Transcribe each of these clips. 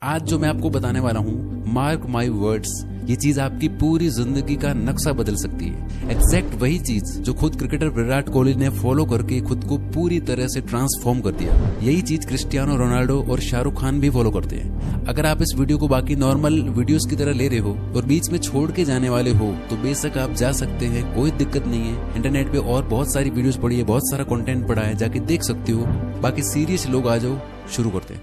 आज जो मैं आपको बताने वाला हूँ, मार्क माई वर्ड्स, ये चीज आपकी पूरी जिंदगी का नक्शा बदल सकती है। एग्जैक्ट वही चीज जो खुद क्रिकेटर विराट कोहली ने फॉलो करके खुद को पूरी तरह से ट्रांसफॉर्म कर दिया, यही चीज क्रिस्टियानो रोनाल्डो और शाहरुख खान भी फॉलो करते हैं। अगर आप इस वीडियो को बाकी नॉर्मल वीडियोस की तरह ले रहे हो और बीच में छोड़ के जाने वाले हो तो बेशक आप जा सकते हैं, कोई दिक्कत नहीं है। इंटरनेट पे और बहुत सारी वीडियोस पड़ी है, बहुत सारा कंटेंट पड़ा है, जाके देख सकते हो। बाकी सीरियस लोग आ जाओ, शुरू करते हैं।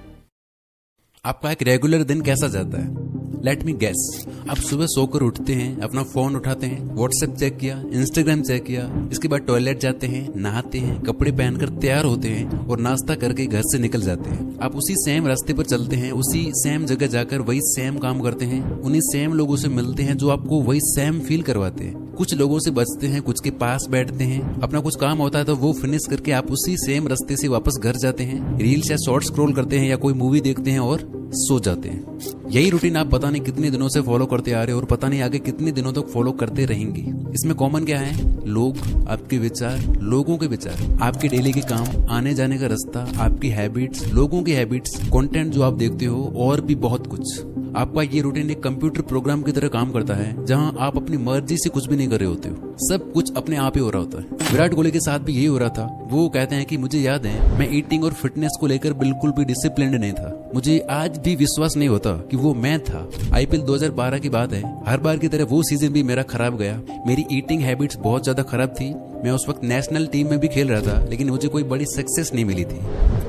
आपका एक रेगुलर दिन कैसा जाता है? Let me guess. आप सुबह सोकर उठते हैं, अपना फोन उठाते हैं, व्हाट्सएप चेक किया, इंस्टाग्राम चेक किया, इसके बाद टॉयलेट जाते हैं, नहाते हैं, कपड़े पहनकर तैयार होते हैं और नाश्ता करके घर से निकल जाते हैं। आप उसी सेम रास्ते पर चलते हैं, उसी सेम जगह जाकर वही सेम काम करते हैं, उन्हीं सेम लोगों से मिलते हैं जो आपको वही सेम फील करवाते हैं। कुछ लोगों से बचते हैं, कुछ के पास बैठते हैं, अपना कुछ काम होता है तो वो फिनिश करके आप उसी सेम रास्ते से वापस घर जाते हैं, रील्स या शॉर्ट्स स्क्रॉल करते हैं या कोई मूवी देखते हैं और सो जाते हैं। यही रूटीन आप पता नहीं कितने दिनों से फॉलो करते आ रहे हो और पता नहीं आगे कितने दिनों तक फॉलो करते रहेंगे। इसमें कॉमन क्या है? लोग, आपके विचार, लोगों के विचार, आपके डेली के काम, आने जाने का रास्ता, आपकी हैबिट्स, लोगों की हैबिट्स, कंटेंट जो आप देखते हो और भी बहुत कुछ। आपका ये रूटीन एक कंप्यूटर प्रोग्राम की तरह काम करता है जहां आप अपनी मर्जी से कुछ भी नहीं कर रहे होते हो, सब कुछ अपने आप ही हो रहा होता है। विराट कोहली के साथ भी यही हो रहा था। वो कहते हैं कि मुझे याद है मैं ईटिंग और फिटनेस को लेकर बिल्कुल भी डिसिप्लिन्ड नहीं था। मुझे आज भी विश्वास नहीं होता कि वो मैं था। आईपीएल 2012 की बात है, हर बार की तरह वो सीजन भी मेरा खराब गया। मेरी ईटिंग हैबिट्स बहुत ज्यादा खराब थी। मैं उस वक्त नेशनल टीम में भी खेल रहा था, लेकिन मुझे कोई बड़ी सक्सेस नहीं मिली थी।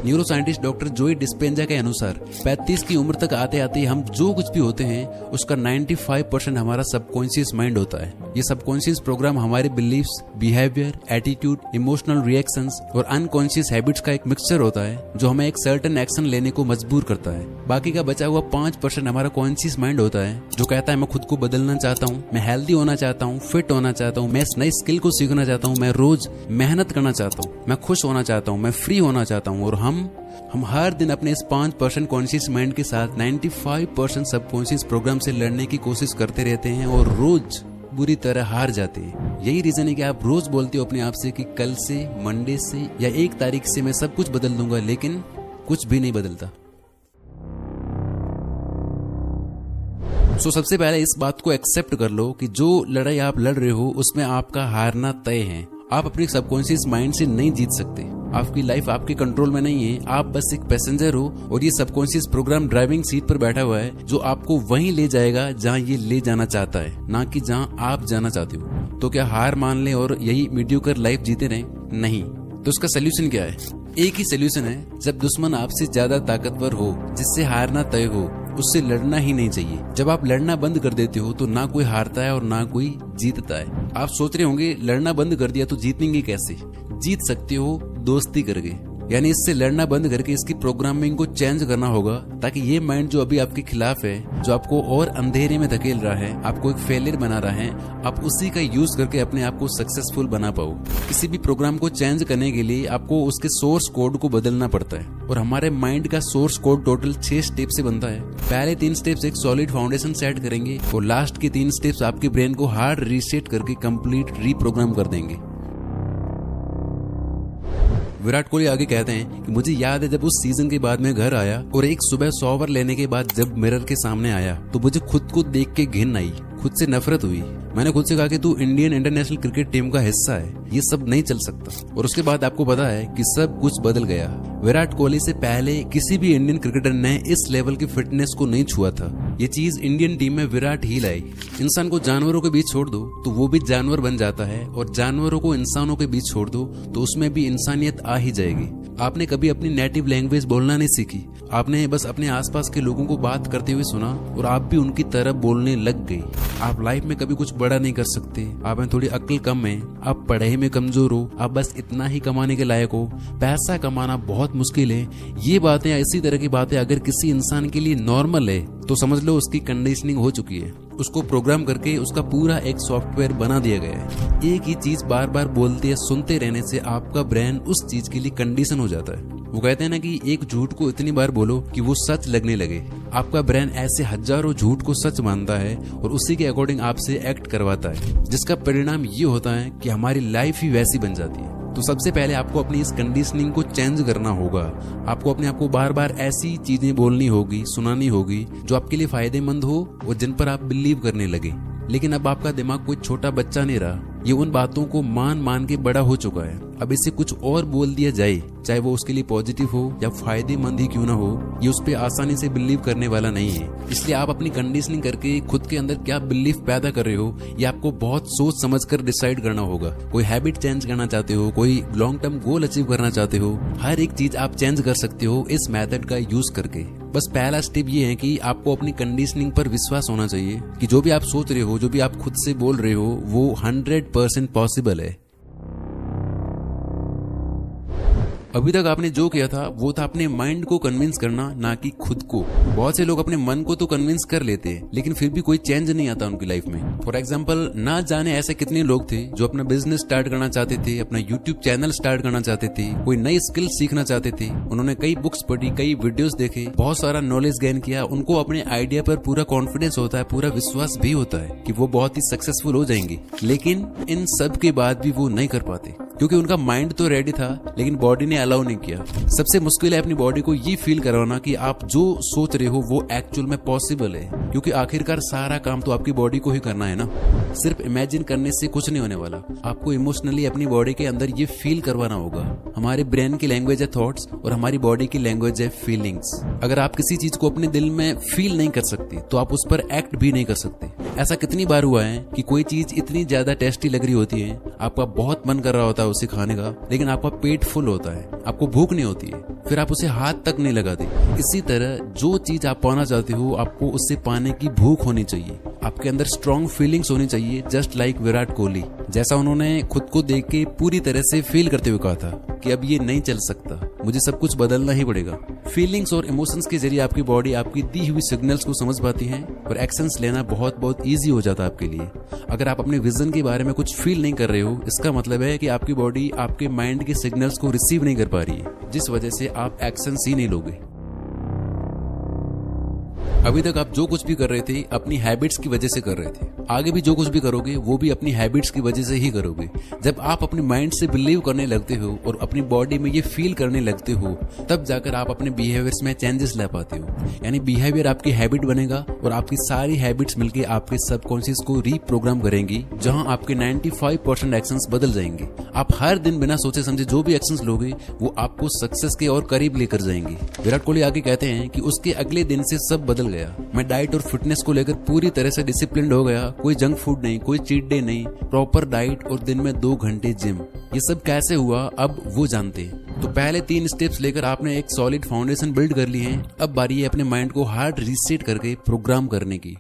न्यूरो साइंटिस्ट डॉक्टर जोई डिस्पेंजा के अनुसार 35 की उम्र तक आते आते हम जो कुछ भी होते हैं उसका 95% हमारा सबकॉन्शियस माइंड होता है। ये सबकॉन्शियस प्रोग्राम हमारे beliefs, behaviour, attitude, emotional reactions और अनकॉन्शियस हैबिट्स का एक मिक्सचर होता है जो हमें एक सर्टेन एक्शन लेने को मजबूर करता है। बाकी का बचा हुआ 5% हमारा कॉन्शियस माइंड होता है जो कहता है मैं खुद को बदलना चाहता हूँ, मैं हेल्दी होना चाहता हूँ, फिट होना चाहता हूँ, मैं इस नई स्किल को सीखना चाहता हूँ, मैं रोज मेहनत करना चाहता हूँ, मैं खुश होना चाहता हूँ, मैं फ्री होना चाहता हूँ। और हम हर दिन अपने इस 5% कॉन्शियस माइंड के साथ 95% सबकॉन्शियस प्रोग्राम से लड़ने की कोशिश करते रहते हैं और रोज बुरी तरह हार जाते हैं। यही रीजन है कि आप रोज बोलते हो अपने आप से कि कल से, मंडे से या 1 तारीख से मैं सब कुछ बदल दूंगा, लेकिन कुछ भी नहीं बदलता। सबसे पहले इस बात को एक्सेप्ट कर लो कि जो लड़ाई आप लड़ रहे हो उसमें आपका हारना तय है। आप अपने सबकॉन्शियस माइंड से नहीं जीत सकते। आपकी लाइफ आपके कंट्रोल में नहीं है। आप बस एक पैसेंजर हो और ये सबकॉन्शियस प्रोग्राम ड्राइविंग सीट पर बैठा हुआ है जो आपको वहीं ले जाएगा जहां ये ले जाना चाहता है, ना कि जहां आप जाना चाहते हो। तो क्या हार मान ले और यही मीडियोकर लाइफ जीते रहें? नहीं। तो उसका सोल्यूशन क्या है? एक ही सोल्यूशन है, जब दुश्मन आपसे ज्यादा ताकतवर हो, जिससे हारना तय हो, उससे लड़ना ही नहीं चाहिए। जब आप लड़ना बंद कर देते हो तो ना कोई हारता है और ना कोई जीतता है। आप सोच रहे होंगे लड़ना बंद कर दिया तो जीतेंगे कैसे? जीत सकते हो दोस्ती करके, यानी इससे लड़ना बंद करके इसकी प्रोग्रामिंग को चेंज करना होगा ताकि ये माइंड जो अभी आपके खिलाफ है, जो आपको और अंधेरे में धकेल रहा है, आपको एक फेलियर बना रहा है, आप उसी का यूज करके अपने आप को सक्सेसफुल बना पाओ। किसी भी प्रोग्राम को चेंज करने के लिए आपको उसके सोर्स कोड को बदलना पड़ता है और हमारे माइंड का सोर्स कोड टोटल 6 स्टेप से बनता है। पहले 3 स्टेप्स एक सॉलिड फाउंडेशन सेट करेंगे और लास्ट के 3 स्टेप्स आपके ब्रेन को हार्ड रीसेट करके कंप्लीट रीप्रोग्राम कर देंगे। विराट कोहली आगे कहते हैं कि मुझे याद है जब उस सीजन के बाद मैं घर आया और एक सुबह शॉवर लेने के बाद जब मिरर के सामने आया तो मुझे खुद को देख के घिन आई, खुद से नफरत हुई। मैंने खुद से कहा कि तू इंडियन इंटरनेशनल क्रिकेट टीम का हिस्सा है, ये सब नहीं चल सकता। और उसके बाद आपको पता है कि सब कुछ बदल गया। विराट कोहली से पहले किसी भी इंडियन क्रिकेटर ने इस लेवल की फिटनेस को नहीं छुआ था। ये चीज इंडियन टीम में विराट ही लाई। इंसान को जानवरों के बीच छोड़ दो तो वो भी जानवर बन जाता है और जानवरों को इंसानों के बीच छोड़ दो तो उसमें भी इंसानियत आ ही जाएगी। आपने कभी अपनी नेटिव लैंग्वेज बोलना नहीं सीखी, आपने बस अपने आसपास के लोगों को बात करते हुए सुना और आप भी उनकी तरह बोलने लग गए। आप लाइफ में कभी कुछ बड़ा नहीं कर सकते, आप में थोड़ी अक्ल कम है, आप पढ़ाई में कमजोर हो, आप बस इतना ही कमाने के लायक हो, पैसा कमाना बहुत मुश्किल है। ये बातें, इसी तरह की बातें अगर किसी इंसान के लिए नॉर्मल है तो समझ लो उसकी कंडीशनिंग हो चुकी है। उसको प्रोग्राम करके उसका पूरा एक सॉफ्टवेयर बना दिया गया है। एक ही चीज बार बार बोलते या सुनते रहने से आपका ब्रेन उस चीज के लिए कंडीशन हो जाता है। वो कहते हैं ना कि एक झूठ को इतनी बार बोलो कि वो सच लगने लगे। आपका ब्रेन ऐसे हजारों झूठ को सच मानता है और उसी के अकॉर्डिंग आपसे एक्ट करवाता है, जिसका परिणाम ये होता है कि हमारी लाइफ ही वैसी बन जाती है। तो सबसे पहले आपको अपनी इस कंडीशनिंग को चेंज करना होगा। आपको अपने आप को बार बार ऐसी चीजें बोलनी होगी, सुनानी होगी जो आपके लिए फायदेमंद हो और जिन पर आप बिलीव करने लगे। लेकिन अब आपका दिमाग कोई छोटा बच्चा नहीं रहा, ये उन बातों को मान मान के बड़ा हो चुका है। अब इसे कुछ और बोल दिया जाए, चाहे वो उसके लिए पॉजिटिव हो या फायदेमंद ही क्यों ना हो, ये उस पर आसानी से बिलीव करने वाला नहीं है। इसलिए आप अपनी कंडीशनिंग करके खुद के अंदर क्या बिलीफ पैदा कर रहे हो, ये आपको बहुत सोच समझ कर डिसाइड करना होगा। कोई हैबिट चेंज करना चाहते हो, कोई लॉन्ग टर्म गोल अचीव करना चाहते हो, हर एक चीज आप चेंज कर सकते हो इस मेथड का यूज करके। बस पहला स्टेप ये है कि आपको अपनी कंडीशनिंग पर विश्वास होना चाहिए कि जो भी आप सोच रहे हो, जो भी आप खुद से बोल रहे हो, वो 100% पॉसिबल है। अभी तक आपने जो किया था वो था अपने माइंड को कन्विंस करना, ना कि खुद को। बहुत से लोग अपने मन को तो कन्विंस कर लेते हैं, लेकिन फिर भी कोई चेंज नहीं आता उनकी लाइफ में। फॉर एग्जांपल, ना जाने ऐसे कितने लोग थे जो अपना बिजनेस स्टार्ट करना चाहते थे, अपना यूट्यूब चैनल स्टार्ट करना चाहते थे, कोई नई स्किल सीखना चाहते थे। उन्होंने कई बुक्स पढ़ी, कई वीडियोस देखे, बहुत सारा नॉलेज गेन किया। उनको अपने आइडिया पर पूरा कॉन्फिडेंस होता है, पूरा विश्वास भी होता है कि वो बहुत ही सक्सेसफुल हो जाएंगे। लेकिन इन सब के बाद भी वो नहीं कर पाते, क्योंकि उनका माइंड तो रेडी था लेकिन बॉडी ने अलाउ नहीं किया। सबसे मुश्किल है अपनी बॉडी को ये फील करवाना कि आप जो सोच रहे हो वो एक्चुअल में पॉसिबल है, क्योंकि आखिरकार सारा काम तो आपकी बॉडी को ही करना है ना। सिर्फ इमेजिन करने से कुछ नहीं होने वाला, आपको इमोशनली अपनी बॉडी के अंदर ये फील करवाना होगा। हमारे ब्रेन की लैंग्वेज है थॉट्स और हमारी बॉडी की लैंग्वेज है फीलिंग्स। अगर आप किसी चीज को अपने दिल में फील नहीं कर सकते तो आप उस पर एक्ट भी नहीं कर सकते। ऐसा कितनी बार हुआ है कि कोई चीज इतनी ज्यादा टेस्टी लग रही होती है, आपका बहुत मन कर रहा होता है उसे खाने का, लेकिन आपका पेट फुल होता है, आपको भूख नहीं होती है, फिर आप उसे हाथ तक नहीं लगाते। इसी तरह जो चीज आप पाना चाहते हो, आपको उससे पाने की भूख होनी चाहिए। आपके अंदर स्ट्रॉन्ग फीलिंग्स होनी चाहिए, जस्ट लाइक विराट कोहली। जैसा उन्होंने खुद को देख के पूरी तरह से फील करते हुए कहा था कि अब ये नहीं चल सकता, मुझे सब कुछ बदलना ही पड़ेगा। फीलिंग्स और इमोशंस के जरिए आपकी बॉडी आपकी दी हुई सिग्नल्स को समझ पाती है और एक्शंस लेना बहुत बहुत ईजी हो जाता है आपके लिए। अगर आप अपने विजन के बारे में कुछ फील नहीं कर रहे हो, इसका मतलब है कि आपकी बॉडी आपके माइंड के सिग्नल्स को रिसीव नहीं कर पा रही है, जिस वजह से आप एक्शंस ही नहीं लोगे। अभी तक आप जो कुछ भी कर रहे थे अपनी हैबिट्स की वजह से कर रहे थे, आगे भी जो कुछ भी करोगे वो भी अपनी हैबिट्स की वजह से ही करोगे। जब आप अपने माइंड से बिलीव करने लगते हो और अपनी बॉडी में ये फील करने लगते हो, तब जाकर आप अपने बिहेवियर्स में चेंजेस ला पाते हो। यानी बिहेवियर आपकी हैबिट बनेगा और आपकी सारी हैबिट्स मिलकर आपके सबकॉन्शियस को रीप्रोग्राम करेंगी, जहां आपके 95% एक्शंस बदल जाएंगे। आप हर दिन बिना सोचे समझे जो भी एक्शंस लोगे वो आपको सक्सेस के और करीब लेकर जाएंगे। विराट कोहली आगे कहते हैं कि उसके अगले दिन से सब बदल गया। मैं डाइट और फिटनेस को लेकर पूरी तरह से डिसिप्लिन्ड हो गया। कोई जंक फूड नहीं, कोई चीट डे नहीं, प्रॉपर डाइट और दिन में 2 घंटे जिम। ये सब कैसे हुआ अब वो जानते हैं। तो पहले 3 स्टेप्स लेकर आपने एक सॉलिड फाउंडेशन बिल्ड कर ली है। अब बारी है अपने माइंड को हार्ड रीसेट करके प्रोग्राम करने की।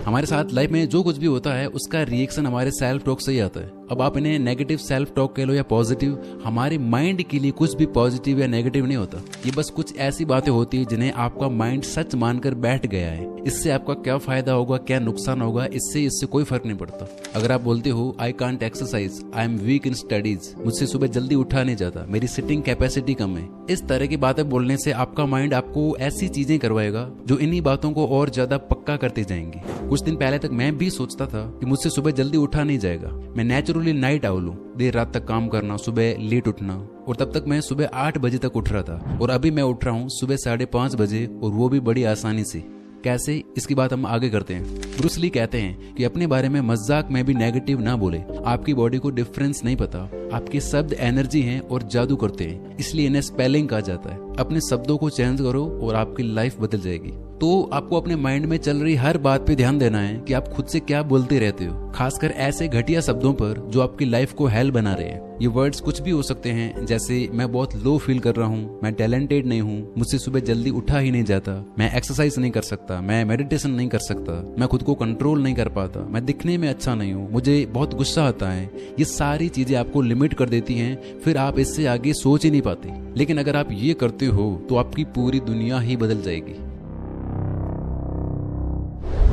हमारे साथ लाइफ में जो कुछ भी होता है उसका रिएक्शन हमारे सेल्फ टॉक से ही आता है। अब आप इन्हें नेगेटिव सेल्फ टॉक कह लो या पॉजिटिव, हमारे माइंड के लिए कुछ भी पॉजिटिव या नेगेटिव नहीं होता। ये बस कुछ ऐसी बातें होती है जिन्हें आपका माइंड सच मानकर बैठ गया है। इससे आपका क्या फायदा होगा, क्या नुकसान होगा, इससे कोई फर्क नहीं पड़ता। अगर आप बोलते हो I can't exercise, I am weak in studies, मुझसे सुबह जल्दी उठा नहीं जाता, मेरी सिटिंग कैपेसिटी कम है, इस तरह की बातें बोलने से आपका माइंड आपको ऐसी चीजें करवाएगा जो इन्हीं बातों को और ज्यादा पक्का करते जाएंगे। कुछ दिन पहले तक मैं भी सोचता था कि मुझसे सुबह जल्दी उठा नहीं जाएगा। मैं नेचुरली नाइट आउल हूं, देर रात तक काम करना, सुबह लेट उठना, और तब तक मैं सुबह 8 बजे तक उठ रहा था और अभी मैं उठ रहा हूं सुबह 5:30 बजे, और वो भी बड़ी आसानी से। कैसे, इसकी बात हम आगे करते हैं। ब्रूस ली कहते हैं कि अपने बारे में मजाक में भी नेगेटिव ना बोले। आपकी बॉडी को डिफरेंस नहीं पता, आपके शब्द एनर्जी हैं और जादू करते हैं, इसलिए इन्हें स्पेलिंग कहा जाता है। अपने शब्दों को चेंज करो और आपकी लाइफ बदल जाएगी। तो आपको अपने माइंड में चल रही हर बात पे ध्यान देना है कि आप खुद से क्या बोलते रहते हो, खासकर ऐसे घटिया शब्दों पर जो आपकी लाइफ को हेल बना रहे हैं। ये वर्ड्स कुछ भी हो सकते हैं, जैसे मैं बहुत लो फील कर रहा हूँ, मैं टैलेंटेड नहीं हूँ, मुझसे सुबह जल्दी उठा ही नहीं जाता, मैं एक्सरसाइज नहीं कर सकता, मैं मेडिटेशन नहीं कर सकता, मैं खुद को कंट्रोल नहीं कर पाता, मैं दिखने में अच्छा नहीं हूँ, मुझे बहुत गुस्सा आता है। ये सारी चीजें आपको लिमिट कर देती हैं, फिर आप इससे आगे सोच ही नहीं पाते। लेकिन अगर आप ये करते हो तो आपकी पूरी दुनिया ही बदल जाएगी।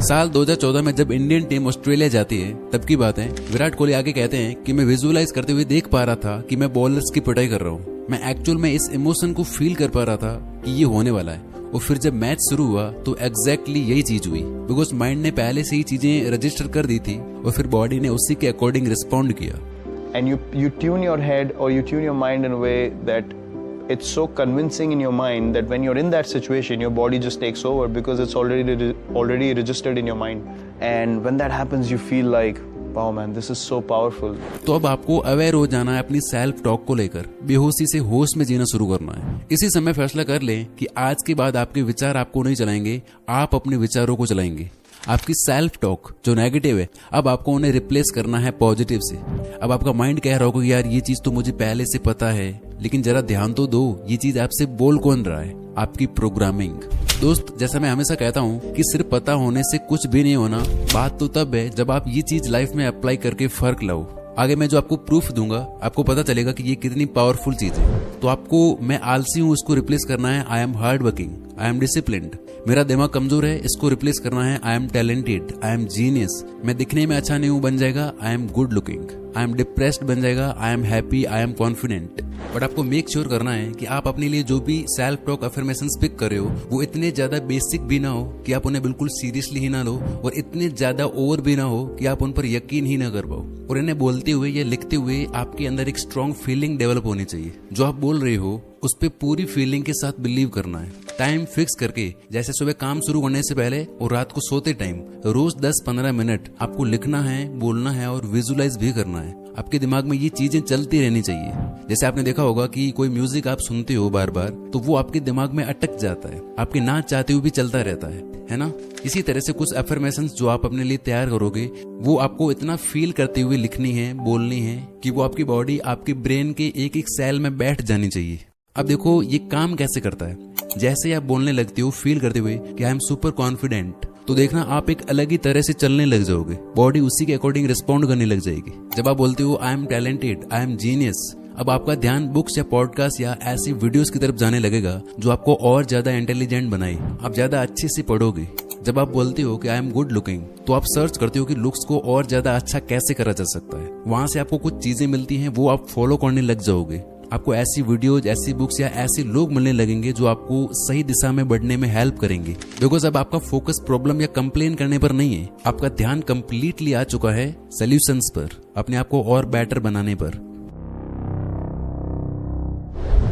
साल 2014 में जब इंडियन टीम ऑस्ट्रेलिया जाती है तब की बात है। विराट कोहली आगे कहते हैं कि मैं विजुअलाइज करते हुए देख पा रहा था कि मैं बॉलर्स की पिटाई कर रहा हूँ। मैं एक्चुअल में इस इमोशन को फील कर पा रहा था कि ये होने वाला है, और फिर जब मैच शुरू हुआ तो एग्जैक्टली यही चीज हुई, बिकॉज माइंड ने पहले से ही चीजें रजिस्टर कर दी थी और फिर बॉडी ने उसी के अकॉर्डिंग रिस्पॉन्ड किया। And you tune your head or you tune your mind in a way that it's so convincing in your mind that when you're in that situation, your body just takes over because it's already registered in your mind. And when that happens, you feel like, wow man, this is so powerful. तो अब आपको aware हो जाना है अपनी self talk को लेकर, बेहोशी से होश में जीना शुरू करना है। इसी समय फैसला कर लें कि आज के बाद आपके विचार आपको नहीं चलाएंगे, आप अपने विचारों को चलाएंगे। आपकी सेल्फ टॉक जो नेगेटिव है, अब आपको उन्हें रिप्लेस करना है पॉजिटिव से। अब आपका माइंड कह रहा होगा कि यार ये चीज तो मुझे पहले से पता है, लेकिन जरा ध्यान तो दो, ये चीज आपसे बोल कौन रहा है? आपकी प्रोग्रामिंग। दोस्त, जैसा मैं हमेशा कहता हूँ कि सिर्फ पता होने से कुछ भी नहीं होना। बात तो तब है जब आप ये चीज लाइफ में अप्लाई करके फर्क लाओ। आगे मैं जो आपको प्रूफ दूंगा, आपको पता चलेगा कि ये कितनी पावरफुल चीज है। तो आपको मैं आलसी हूँ उसको रिप्लेस करना है I am hard working, I am disciplined. मेरा दिमाग कमजोर है, इसको रिप्लेस करना है I am talented, I am genius. मैं दिखने में अच्छा नहीं हूँ बन जाएगा I am good looking. I am depressed बन जाएगा I am happy, I am confident. But आपको मेक श्योर करना है कि आप अपने लिए जो भी सेल्फ टॉक अफर्मेशंस पिक कर रहे हो वो इतने ज्यादा बेसिक भी ना हो कि आप उन्हें बिल्कुल सीरियसली ही ना लो, और इतने ज्यादा ओवर भी ना हो कि आप उन पर यकीन ही ना कर पाओ। और इन्हें बोलते हुए या लिखते हुए आपके अंदर एक स्ट्रॉन्ग फीलिंग डेवलप होनी चाहिए। जो आप बोल रहे हो उस पे पूरी फीलिंग के साथ बिलीव करना है। टाइम फिक्स करके, जैसे सुबह काम शुरू करने से पहले और रात को सोते टाइम रोज 10-15 मिनट आपको लिखना है, बोलना है और विजुलाइज भी करना है। आपके दिमाग में ये चीजें चलती रहनी चाहिए। जैसे आपने देखा होगा कि कोई म्यूजिक आप सुनते हो बार बार तो वो आपके दिमाग में अटक जाता है, आपके ना चाहते हुए भी चलता रहता है ना? इसी तरह से कुछ अफर्मेशंस जो आप अपने लिए तैयार करोगे वो आपको इतना फील करते हुए लिखनी है, बोलनी है कि वो आपकी बॉडी, आपके ब्रेन के एक एक सेल में बैठ जानी चाहिए। अब देखो ये काम कैसे करता है। जैसे आप बोलने लगते हो फील करते हुए कि आई एम सुपर कॉन्फिडेंट, तो देखना आप एक अलग ही तरह से चलने लग जाओगे, बॉडी उसी के अकॉर्डिंग रिस्पॉन्ड करने लग जाएगी। जब आप बोलते हो I am talented, I am genius, अब आपका ध्यान बुक्स या पॉडकास्ट या ऐसी वीडियोस की तरफ जाने लगेगा जो आपको और ज्यादा इंटेलिजेंट बनाए। आप ज्यादा अच्छे से पढ़ोगे। जब आप बोलते हो कि आई एम गुड लुकिंग, तो आप सर्च करते हो कि लुक्स को और ज्यादा अच्छा कैसे करा जा सकता है। वहां से आपको कुछ चीजें मिलती हैं, वो आप फॉलो करने लग जाओगे। आपको ऐसी वीडियोज, ऐसी बुक्स या ऐसे लोग मिलने लगेंगे जो आपको सही दिशा में बढ़ने में हेल्प करेंगे। बिकॉज अब आपका फोकस प्रॉब्लम या कंप्लेन करने पर नहीं है, आपका ध्यान कंप्लीटली आ चुका है सॉल्यूशंस पर, अपने आप को और बेटर बनाने पर।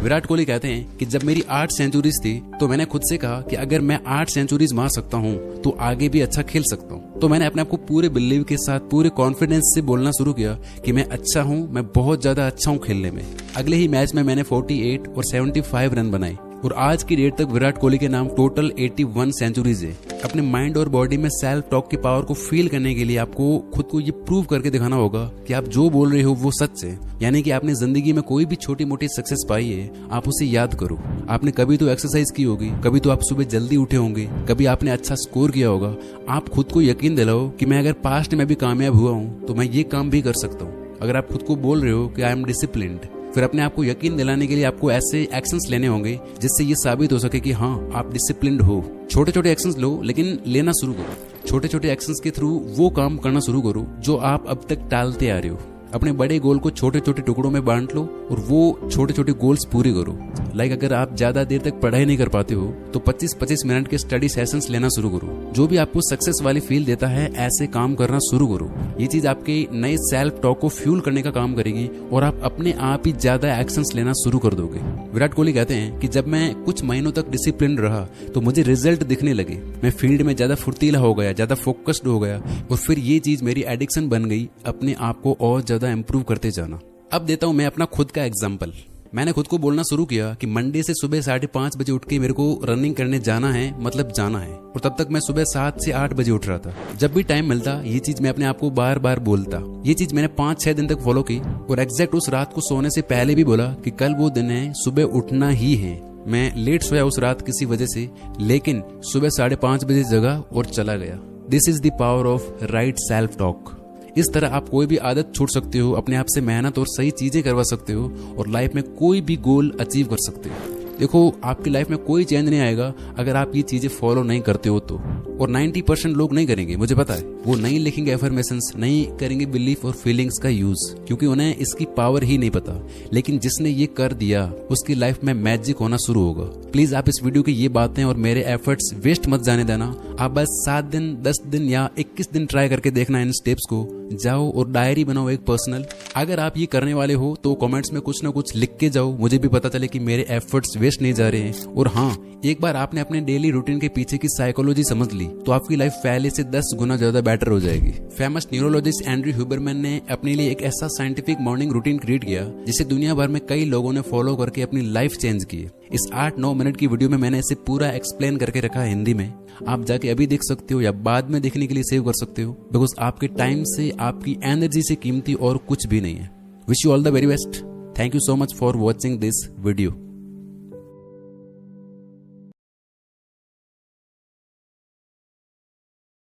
विराट कोहली कहते हैं कि जब मेरी 8 सेंचुरीज थी तो मैंने खुद से कहा कि अगर मैं 8 सेंचुरीज मार सकता हूँ तो आगे भी अच्छा खेल सकता हूँ। तो मैंने अपने आप को पूरे बिलीव के साथ, पूरे कॉन्फिडेंस से बोलना शुरू किया कि मैं अच्छा हूँ, मैं बहुत ज्यादा अच्छा हूँ खेलने में। अगले ही मैच में मैंने 48 और 75 रन बनाए और आज की डेट तक विराट कोहली के नाम टोटल 81 सेंचुरीज है। अपने माइंड और बॉडी में सेल्फ टॉक की पावर को फील करने के लिए आपको खुद को ये प्रूव करके दिखाना होगा कि आप जो बोल रहे हो वो सच है। यानी कि आपने जिंदगी में कोई भी छोटी मोटी सक्सेस पाई है, आप उसे याद करो। आपने कभी तो एक्सरसाइज की होगी, कभी तो आप सुबह जल्दी उठे होंगे, कभी आपने अच्छा स्कोर किया होगा। आप खुद को यकीन दिलाओ कि मैं अगर पास्ट में भी कामयाब हुआ हूँ तो मैं ये काम भी कर सकता हूँ। अगर आप खुद को बोल रहे हो कि आई एम डिसिप्लिन्ड, फिर अपने आप को यकीन दिलाने के लिए आपको ऐसे एक्शंस लेने होंगे जिससे ये साबित हो सके कि हाँ आप डिसिप्लिन्ड हो। छोटे छोटे एक्शंस लो, लेकिन लेना शुरू करो। छोटे छोटे एक्शंस के थ्रू वो काम करना शुरू करो जो आप अब तक टालते आ रहे हो। अपने बड़े गोल को छोटे छोटे टुकड़ों में बांट लो और वो छोटे छोटे गोल्स पूरे करो। लाइक अगर आप ज्यादा देर तक पढ़ाई नहीं कर पाते हो तो 25-25 मिनट के स्टडी सेशंस लेना शुरू करो। जो भी आपको सक्सेस वाली फील देता है ऐसे काम करना शुरू करो। ये चीज आपके नए सेल्फ टॉक को फ्यूल करने का काम करेगी और आप अपने आप ही ज्यादा एक्शंस लेना शुरू कर दोगे। विराट कोहली कहते हैं कि जब मैं कुछ महीनों तक डिसिप्लिन रहा तो मुझे रिजल्ट दिखने लगे। मैं फील्ड में ज्यादा फुर्तीला हो गया, ज्यादा फोकस्ड हो गया और फिर ये चीज मेरी एडिक्शन बन गई, अपने आप को और ज्यादा इम्प्रूव करते जाना। अब देता हूं मैं अपना खुद का एग्जाम्पल। मैंने खुद को बोलना शुरू किया कि मंडे से सुबह 5:30 बजे उठ के मेरे को रनिंग करने जाना है, मतलब जाना है। और तब तक मैं सुबह 7 से 8 बजे उठ रहा था। जब भी टाइम मिलता ये चीज मैं अपने आप को बार बार बोलता। ये चीज मैंने 5-6 दिन तक फॉलो की और एग्जैक्ट उस रात को सोने से पहले भी बोला कि कल वो दिन है, सुबह उठना ही है। मैं लेट सोया उस रात किसी वजह से, लेकिन सुबह 5:30 बजे जगा और चला गया। This is the power of right self talk. इस तरह आप कोई भी आदत छोड़ सकते हो, अपने आप से मेहनत और सही चीजें करवा सकते हो और लाइफ में कोई भी गोल अचीव कर सकते हो। देखो, आपकी लाइफ में कोई चेंज नहीं आएगा अगर आप ये चीजें फॉलो नहीं करते हो तो। और 90% लोग नहीं करेंगे, मुझे पता है। वो नहीं लिखेंगे एफर्मेशंस, नहीं करेंगे बिलीफ और फीलिंग्स का यूज, क्योंकि उन्हें इसकी पावर ही नहीं पता। लेकिन जिसने ये कर दिया उसकी लाइफ में मैजिक होना शुरू होगा। प्लीज आप इस वीडियो की ये बातें और मेरे एफर्ट्स वेस्ट मत जाने देना। आप बस 7 दिन, 10 दिन या 21 दिन ट्राई करके देखना इन स्टेप्स को। जाओ और डायरी बनाओ एक पर्सनल। अगर आप ये करने वाले हो तो कमेंट्स में कुछ ना कुछ लिख के जाओ, मुझे भी पता चले कि मेरे एफर्ट्स वेस्ट नहीं जा रहे हैं। और हाँ, एक बार आपने अपने डेली रूटीन के पीछे की साइकोलॉजी समझ ली तो आपकी लाइफ पहले से 10 गुना ज्यादा बेटर हो जाएगी। फेमस न्यूरोलॉजिस्ट एंड्रयू ह्यूबरमैन ने अपने लिए एक ऐसा साइंटिफिक मॉर्निंग रूटीन क्रिएट किया जिसे दुनिया भर में कई लोगों ने फॉलो करके अपनी लाइफ चेंज की। इस 8-9 मिनट की वीडियो में मैंने इसे पूरा एक्सप्लेन करके रखा है हिंदी में। आप जाके अभी देख सकते हो या बाद में देखने के लिए सेव कर सकते हो, बिकॉज आपके टाइम से, आपकी एनर्जी से कीमती और कुछ भी नहीं है। Wish you all the very best. Thank you so much for watching this video.